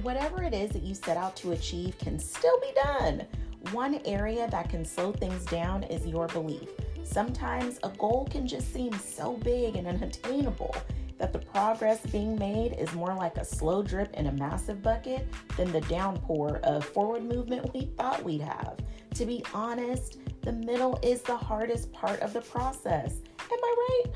Whatever it is that you set out to achieve can still be done. One area that can slow things down is your belief. Sometimes a goal can just seem so big and unattainable that the progress being made is more like a slow drip in a massive bucket than the downpour of forward movement we thought we'd have. To be honest, the middle is the hardest part of the process. Am I right?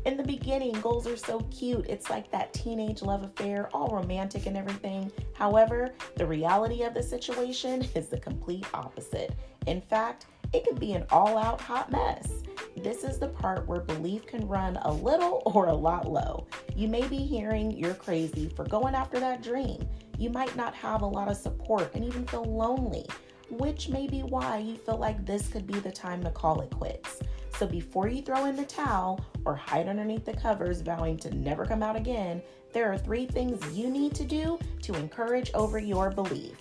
In the beginning, goals are so cute. It's like that teenage love affair, all romantic and everything. However, the reality of the situation is the complete opposite. In fact, it could be an all-out hot mess. This is the part where belief can run a little or a lot low. You may be hearing you're crazy for going after that dream. You might not have a lot of support and even feel lonely, which may be why you feel like this could be the time to call it quits. So before you throw in the towel or hide underneath the covers vowing to never come out again, there are 3 things you need to do to encourage over your belief.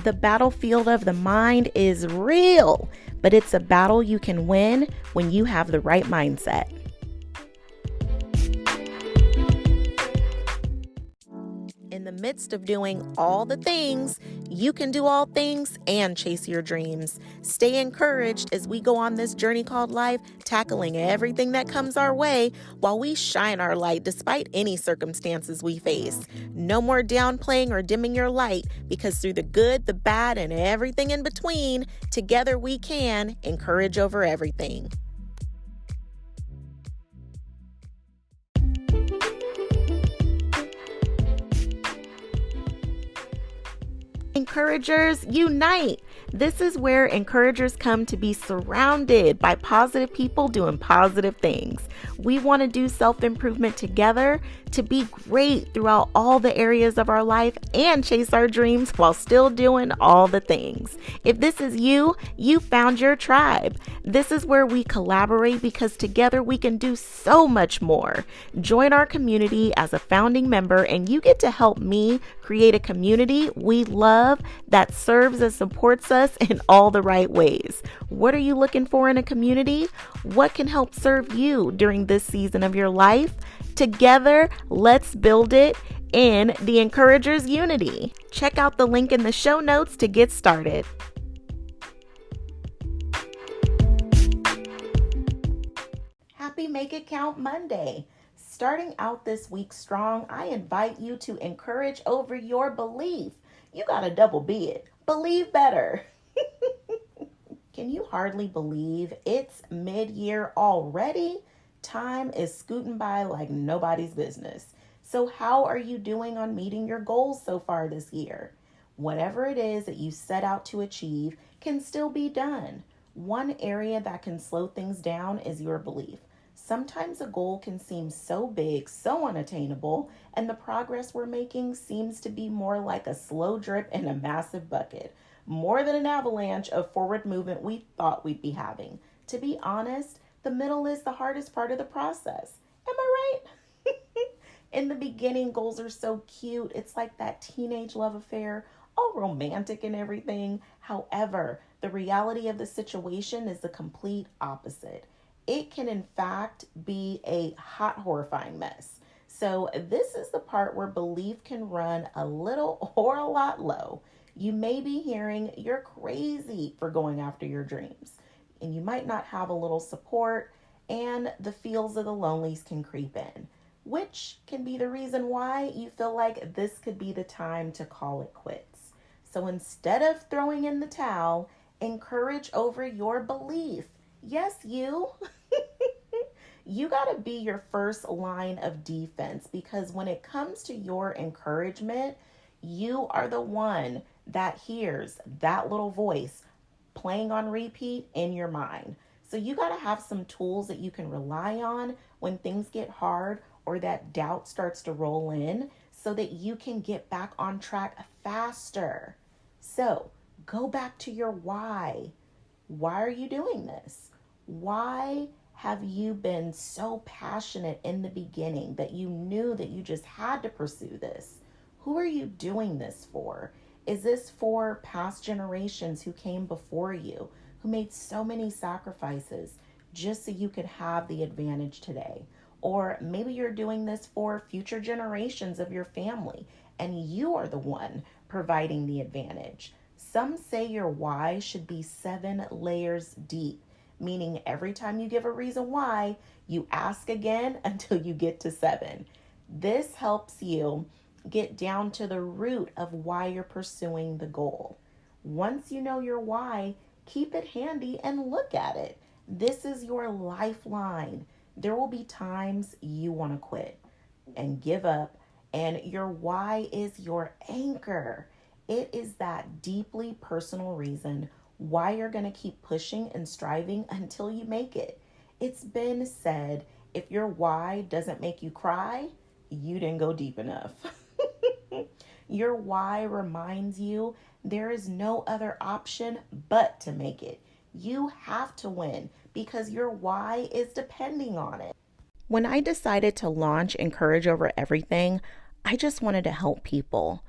The battlefield of the mind is real, but it's a battle you can win when you have the right mindset. In the midst of doing all the things, you can do all things and chase your dreams. Stay encouraged as we go on this journey called life, tackling everything that comes our way while we shine our light despite any circumstances we face. No more downplaying or dimming your light, because through the good, the bad, and everything in between, together we can encourage over everything. Encouragers, unite! This is where encouragers come to be surrounded by positive people doing positive things. We want to do self-improvement together to be great throughout all the areas of our life and chase our dreams while still doing all the things. If this is you, you found your tribe. This is where we collaborate because together we can do so much more. Join our community as a founding member and you get to help me create a community we love that serves and supports us in all the right ways. What are you looking for in a community? What can help serve you during this season of your life? Together, let's build it in the Encouragers Unity. Check out the link in the show notes to get started. Happy Make It Count Monday. Starting out this week strong, I invite you to encourage over your belief. You gotta double B it. Believe better. Can you hardly believe it's mid-year already? Time is scooting by like nobody's business. So how are you doing on meeting your goals so far this year? Whatever it is that you set out to achieve can still be done. One area that can slow things down is your belief. Sometimes a goal can seem so big, so unattainable, and the progress we're making seems to be more like a slow drip in a massive bucket, more than an avalanche of forward movement we thought we'd be having. To be honest, the middle is the hardest part of the process. Am I right? In the beginning, goals are so cute. It's like that teenage love affair, all romantic and everything. However, the reality of the situation is the complete opposite. It can, in fact, be a hot, horrifying mess. So this is the part where belief can run a little or a lot low. You may be hearing you're crazy for going after your dreams, and you might not have a little support, and the feels of the lonelies can creep in, which can be the reason why you feel like this could be the time to call it quits. So instead of throwing in the towel, encourage over your belief. Yes, you. You got to be your first line of defense, because when it comes to your encouragement, you are the one that hears that little voice playing on repeat in your mind. So you got to have some tools that you can rely on when things get hard or that doubt starts to roll in, so that you can get back on track faster. So go back to your why. Why are you doing this? Why have you been so passionate in the beginning that you knew that you just had to pursue this? Who are you doing this for? Is this for past generations who came before you, who made so many sacrifices just so you could have the advantage today. Or maybe you're doing this for future generations of your family and you are the one providing the advantage. Some say your why should be 7 layers deep, meaning every time you give a reason why, you ask again until you get to 7. This helps you get down to the root of why you're pursuing the goal. Once you know your why, keep it handy and look at it. This is your lifeline. There will be times you want to quit and give up, and your why is your anchor. It is that deeply personal reason why you're going to keep pushing and striving until you make it. It's been said, if your why doesn't make you cry, you didn't go deep enough. Your why reminds you there is no other option but to make it. You have to win because your why is depending on it. When I decided to launch Encourage Over Everything, I just wanted to help people.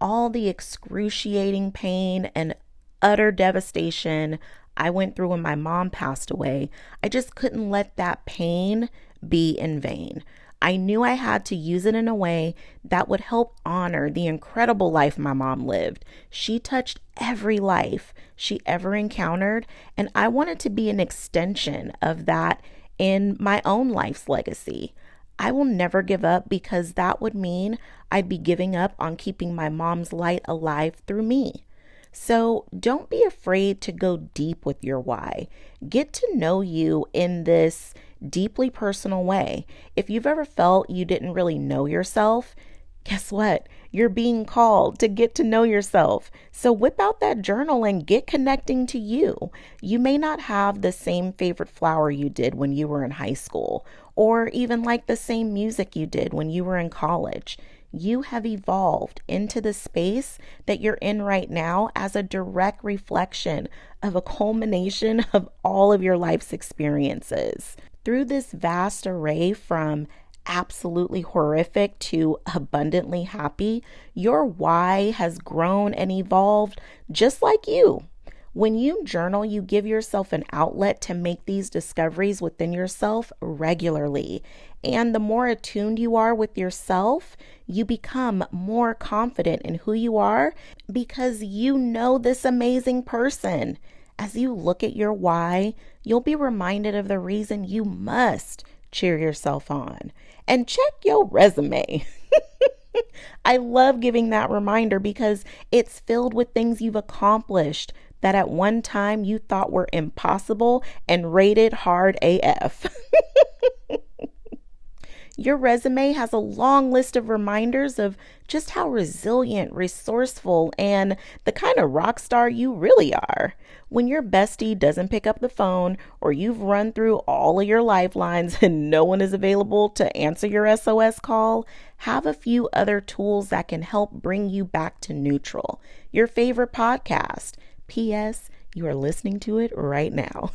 All the excruciating pain and utter devastation I went through when my mom passed away, I just couldn't let that pain be in vain. I knew I had to use it in a way that would help honor the incredible life my mom lived. She touched every life she ever encountered, and I wanted to be an extension of that in my own life's legacy. I will never give up because that would mean I'd be giving up on keeping my mom's light alive through me. So don't be afraid to go deep with your why. Get to know you in this deeply personal way. If you've ever felt you didn't really know yourself, guess what? You're being called to get to know yourself. So whip out that journal and get connecting to you. You may not have the same favorite flower you did when you were in high school, or even like the same music you did when you were in college. You have evolved into the space that you're in right now as a direct reflection of a culmination of all of your life's experiences. Through this vast array from absolutely horrific to abundantly happy, your why has grown and evolved just like you. When you journal, you give yourself an outlet to make these discoveries within yourself regularly. And the more attuned you are with yourself, you become more confident in who you are because you know this amazing person. As you look at your why, you'll be reminded of the reason you must cheer yourself on. And check your resume. I love giving that reminder because it's filled with things you've accomplished that at one time you thought were impossible and rated hard AF. Your resume has a long list of reminders of just how resilient, resourceful, and the kind of rock star you really are. When your bestie doesn't pick up the phone or you've run through all of your lifelines and no one is available to answer your SOS call, have a few other tools that can help bring you back to neutral. Your favorite podcast. P.S. You are listening to it right now.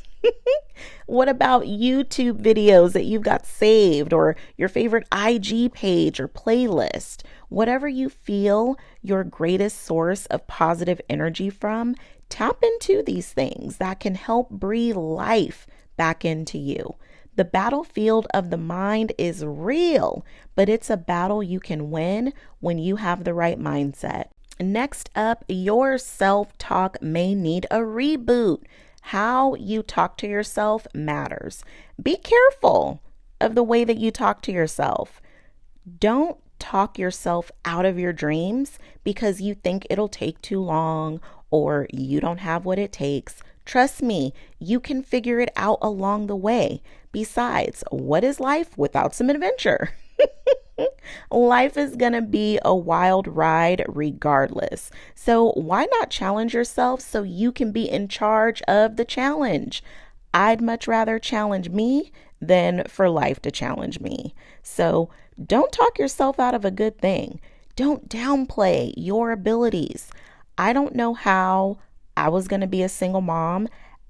What about YouTube videos that you've got saved, or your favorite IG page or playlist? Whatever you feel your greatest source of positive energy from, tap into these things that can help breathe life back into you. The battlefield of the mind is real, but it's a battle you can win when you have the right mindset. Next up, your self-talk may need a reboot. How you talk to yourself matters. Be careful of the way that you talk to yourself. Don't talk yourself out of your dreams because you think it'll take too long or you don't have what it takes. Trust me, you can figure it out along the way. Besides, what is life without some adventure? Life is going to be a wild ride regardless. So why not challenge yourself so you can be in charge of the challenge? I'd much rather challenge me than for life to challenge me. So don't talk yourself out of a good thing. Don't downplay your abilities. I don't know how I was going to be a single mom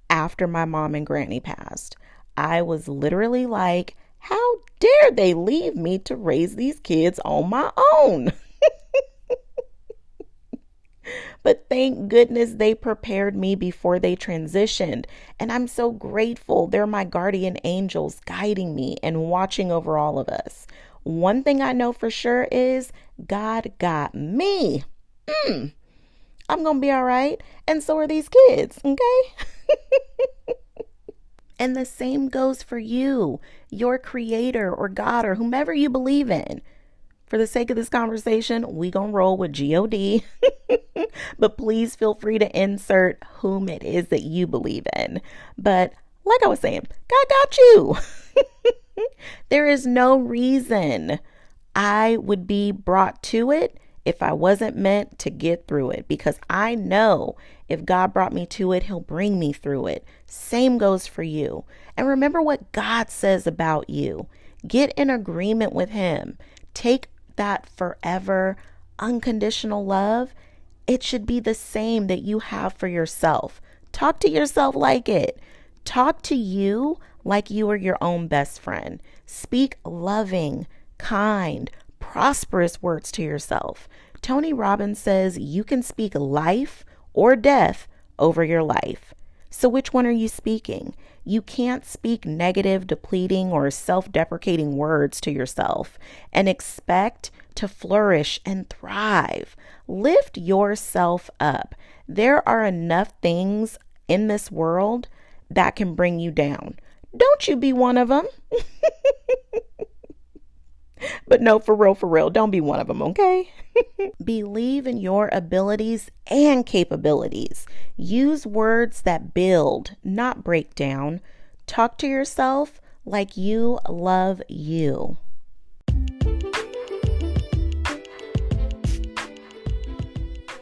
after my mom and granny passed. I was literally like, how dare they leave me to raise these kids on my own? But thank goodness they prepared me before they transitioned. And I'm so grateful they're my guardian angels guiding me and watching over all of us. One thing I know for sure is God got me. I'm going to be all right. And so are these kids, okay? And the same goes for you, your creator or God or whomever you believe in. For the sake of this conversation, we gonna roll with G-O-D. But please feel free to insert whom it is that you believe in. But like I was saying, God got you. There is no reason I would be brought to it if I wasn't meant to get through it, because I know if God brought me to it, he'll bring me through it. Same goes for you. And remember what God says about you. Get in agreement with him. Take that forever unconditional love. It should be the same that you have for yourself. Talk to yourself like it. Talk to you like you are your own best friend. Speak loving, kind, prosperous words to yourself. Tony Robbins says you can speak life or death over your life. So which one are you speaking? You can't speak negative, depleting, or self-deprecating words to yourself and expect to flourish and thrive. Lift yourself up. There are enough things in this world that can bring you down. Don't you be one of them. But no, for real, don't be one of them, okay? Believe in your abilities and capabilities. Use words that build, not break down. Talk to yourself like you love you.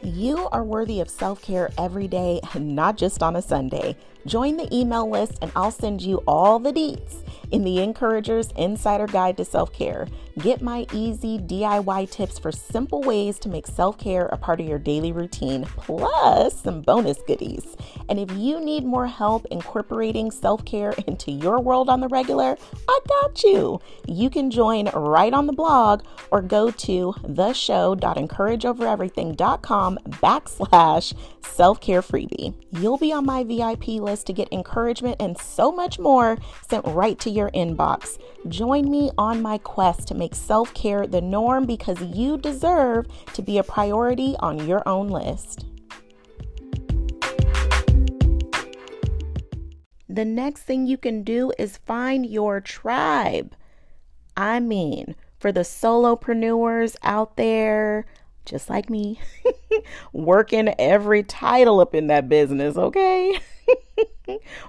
You are worthy of self-care every day, not just on a Sunday. Join the email list and I'll send you all the deets in the Encourager's Insider Guide to Self-Care. Get my easy DIY tips for simple ways to make self-care a part of your daily routine, plus some bonus goodies. And if you need more help incorporating self-care into your world on the regular, I got you. You can join right on the blog or go to theshow.encourageovereverything.com/self-care freebie. You'll be on my VIP list to get encouragement and so much more sent right to your inbox. Join me on my quest to make self-care the norm, because you deserve to be a priority on your own list. The next thing you can do is find your tribe. I mean, for the solopreneurs out there, just like me, working every title up in that business, okay?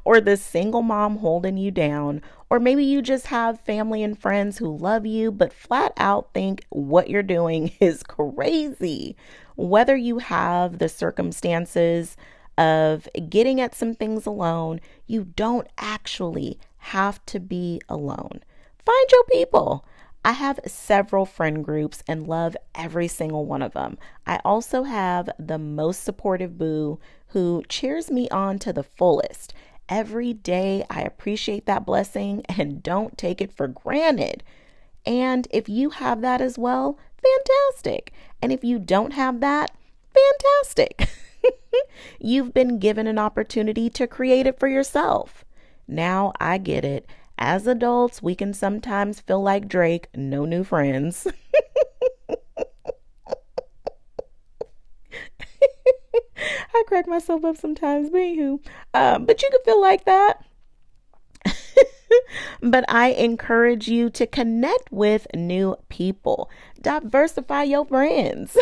Or the single mom holding you down, or maybe you just have family and friends who love you but flat out think what you're doing is crazy. Whether you have the circumstances of getting at some things alone, you don't actually have to be alone. Find your people. I have several friend groups and love every single one of them. I also have the most supportive boo who cheers me on to the fullest. Every day I appreciate that blessing and don't take it for granted. And if you have that as well, fantastic. And if you don't have that, fantastic. You've been given an opportunity to create it for yourself. Now I get it. As adults, we can sometimes feel like Drake, no new friends. I crack myself up sometimes, but you can feel like that. But I encourage you to connect with new people. Diversify your friends.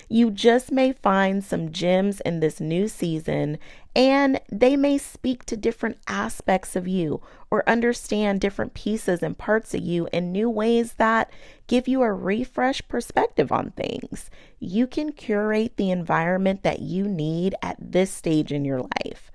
You just may find some gems in this new season, and they may speak to different aspects of you or understand different pieces and parts of you in new ways that give you a refreshed perspective on things. You can curate the environment that you need at this stage in your life.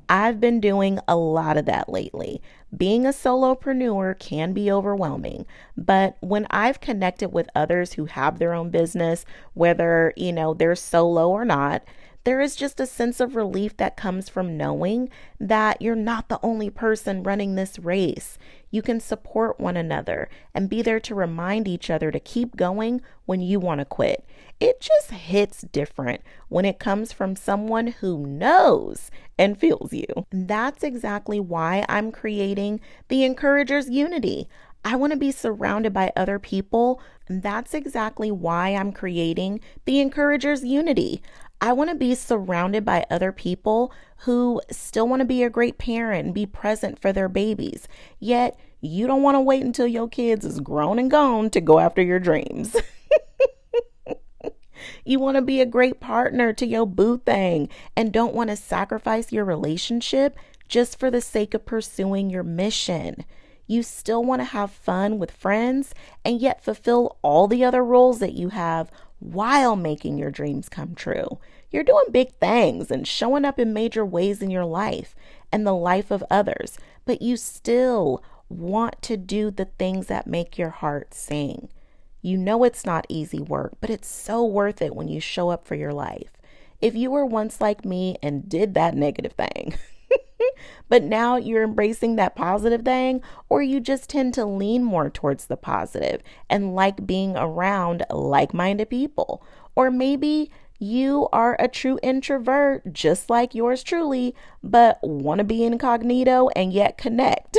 I've been doing a lot of that lately. Being a solopreneur can be overwhelming, but when I've connected with others who have their own business, whether, they're solo or not, there is just a sense of relief that comes from knowing that you're not the only person running this race. You can support one another and be there to remind each other to keep going when you want to quit. It just hits different when it comes from someone who knows and feels you. That's exactly why I'm creating the Encouragers Unity. I want to be surrounded by other people. And that's exactly why I'm creating the Encouragers Unity. I want to be surrounded by other people who still want to be a great parent and be present for their babies. Yet you don't want to wait until your kids is grown and gone to go after your dreams. You want to be a great partner to your boo thing and don't want to sacrifice your relationship just for the sake of pursuing your mission. You still want to have fun with friends and yet fulfill all the other roles that you have while making your dreams come true. You're doing big things and showing up in major ways in your life and the life of others, but you still want to do the things that make your heart sing. You know it's not easy work, but it's so worth it when you show up for your life. If you were once like me and did that negative thing, but now you're embracing that positive thing, or you just tend to lean more towards the positive and like being around like-minded people, or maybe you are a true introvert, just like yours truly, but want to be incognito and yet connect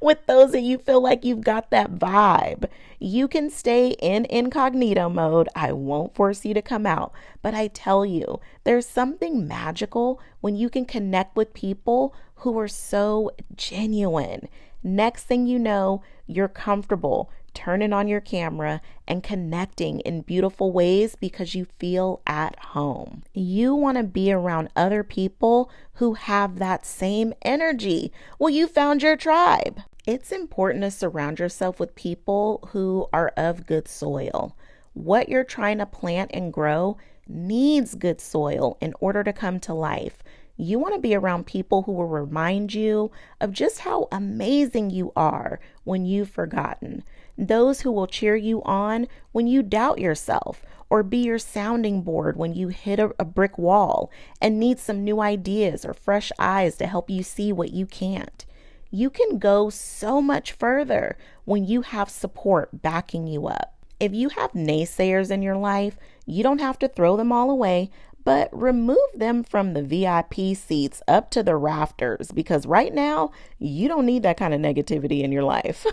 with those that you feel like you've got that vibe. You can stay in incognito mode. I won't force you to come out, but I tell you, there's something magical when you can connect with people who are so genuine. Next thing you know, you're comfortable turning on your camera and connecting in beautiful ways because you feel at home. You want to be around other people who have that same energy. Well, you found your tribe. It's important to surround yourself with people who are of good soil. What you're trying to plant and grow needs good soil in order to come to life. You want to be around people who will remind you of just how amazing you are when you've forgotten. Those who will cheer you on when you doubt yourself, or be your sounding board when you hit a brick wall and need some new ideas or fresh eyes to help you see what you can't. You can go so much further when you have support backing you up. If you have naysayers in your life, you don't have to throw them all away, but remove them from the VIP seats up to the rafters, because right now you don't need that kind of negativity in your life.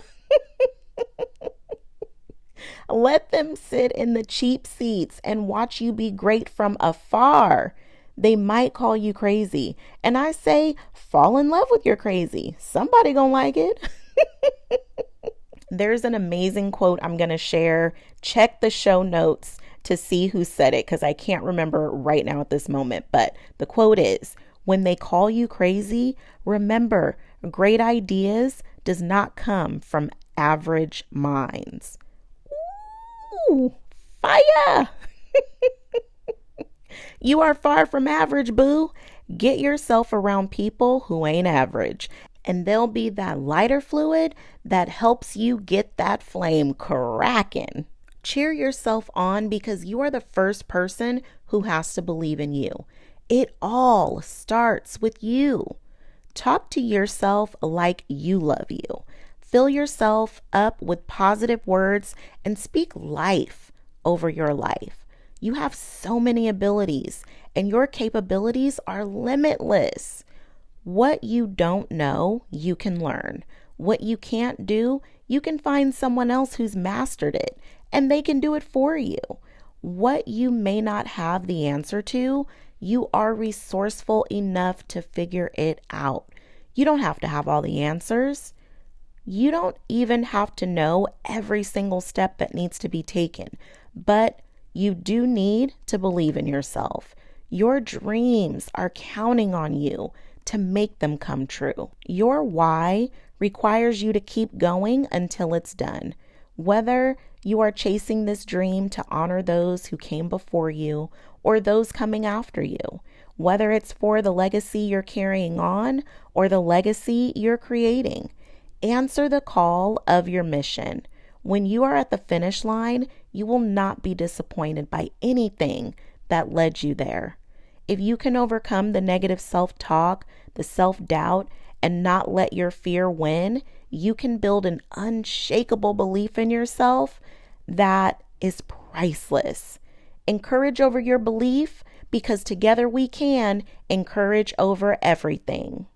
Let them sit in the cheap seats and watch you be great from afar. They might call you crazy. And I say, fall in love with your crazy. Somebody gonna like it. There's an amazing quote I'm going to share. Check the show notes to see who said it, because I can't remember right now at this moment. But the quote is, when they call you crazy, remember, great ideas does not come from average minds. Ooh, fire! You are far from average, boo. Get yourself around people who ain't average, and there'll be that lighter fluid that helps you get that flame cracking. Cheer yourself on, because you are the first person who has to believe in you. It all starts with you. Talk to yourself like you love you. Fill yourself up with positive words and speak life over your life. You have so many abilities, and your capabilities are limitless. What you don't know, you can learn. What you can't do, you can find someone else who's mastered it, and they can do it for you. What you may not have the answer to, you are resourceful enough to figure it out. You don't have to have all the answers. You don't even have to know every single step that needs to be taken, but you do need to believe in yourself. Your dreams are counting on you to make them come true. Your why requires you to keep going until it's done. Whether you are chasing this dream to honor those who came before you or those coming after you, whether it's for the legacy you're carrying on or the legacy you're creating, answer the call of your mission. When you are at the finish line, you will not be disappointed by anything that led you there. If you can overcome the negative self-talk, the self-doubt, and not let your fear win, you can build an unshakable belief in yourself that is priceless. Encourage over your belief, because together we can encourage over everything.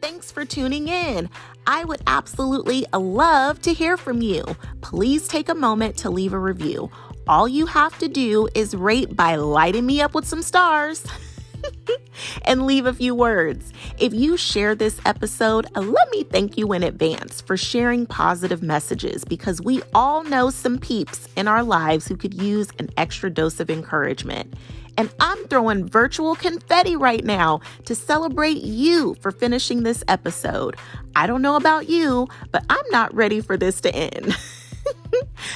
Thanks for tuning in. I would absolutely love to hear from you. Please take a moment to leave a review. All you have to do is rate by lighting me up with some stars and leave a few words. If you share this episode, let me thank you in advance for sharing positive messages, because we all know some peeps in our lives who could use an extra dose of encouragement. And I'm throwing virtual confetti right now to celebrate you for finishing this episode. I don't know about you, but I'm not ready for this to end.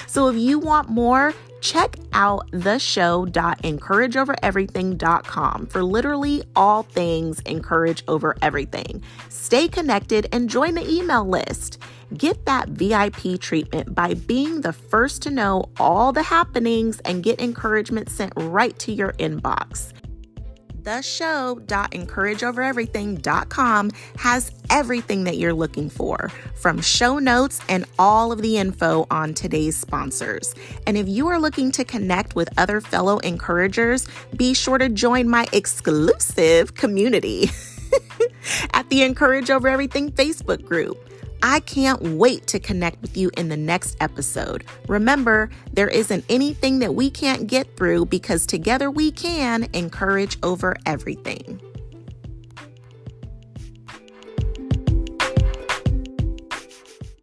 So if you want more, check out theshow.encourageovereverything.com for literally all things Encourage Over Everything. Stay connected and join the email list. Get that VIP treatment by being the first to know all the happenings and get encouragement sent right to your inbox. Theshow.encourageovereverything.com has everything that you're looking for, from show notes and all of the info on today's sponsors. And if you are looking to connect with other fellow encouragers, be sure to join my exclusive community at the Encourage Over Everything Facebook group. I can't wait to connect with you in the next episode. Remember, there isn't anything that we can't get through, because together we can encourage over everything.